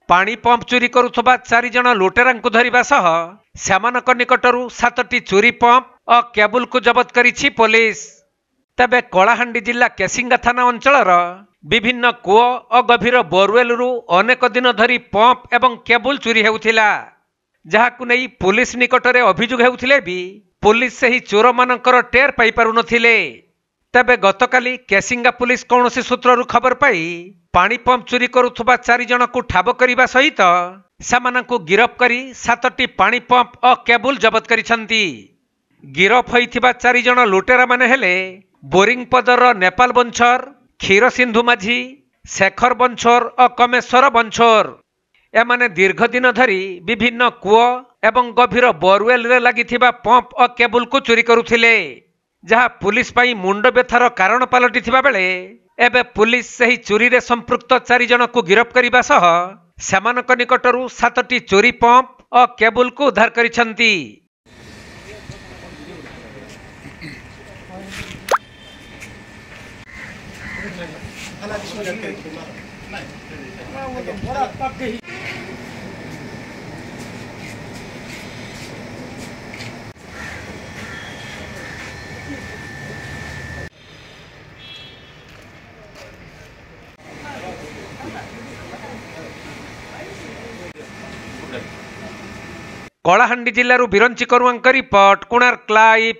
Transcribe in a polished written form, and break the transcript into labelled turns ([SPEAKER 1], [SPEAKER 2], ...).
[SPEAKER 1] पानी पंप चोरी करुवा 4 जण लुटेरांकु धरिबा सह सेमानक निकटरू 7टी चोरी पंप और केबुल को जबत करिछि पुलिस। तबे कलाहांडी जिला केसिंगा थाना अंचलर विभिन्न कूओ और गभीर बोरवेलरू अनेक दिन धरी पंप एवं केबुल चोरी हेउथिला, जहाकु नै पुलिस निकटरे अभियोग हेउथिले भी पुलिस सही चोर मानकर टेर पाई पारु नथिले। तबे गतकाली केसिंगा पुलिस कौनसी सूत्ररू खबर पाई पानी पंप चोरी करुवा 4 जण को ठाब करने सहित सेमानंकु गिरफ करी 7टी पानी पंप और केबुल जबत करिसंती। गिरफ होइथिबा 4 जण लुटेरा माने हेले बोरिंग पदर नेपाल बंछर, क्षीर सिंधु माझी, शेखर बंछर और कमेश्वर बंछर। एमाने दीर्घ दिन धरी विभिन्न कूओ एवं गभीर बोरवेल रे लागिथिबा पंप और केबुल को चोरी करुथिले, जहा पुलिस पाई मुंड व्यथार कारण पलटिथिबा बेले एबे पुलिस सही चोरी रे संपृक्त 4 जण को गिरफ करिबा सह सेमानक निकटरू 7टी चोरी पंप और केबुल को उद्धार करिसंती। कलाहांडी जिल्लारू बिरंची करुआंक रिपोर्ट, कोणार्क लाइव।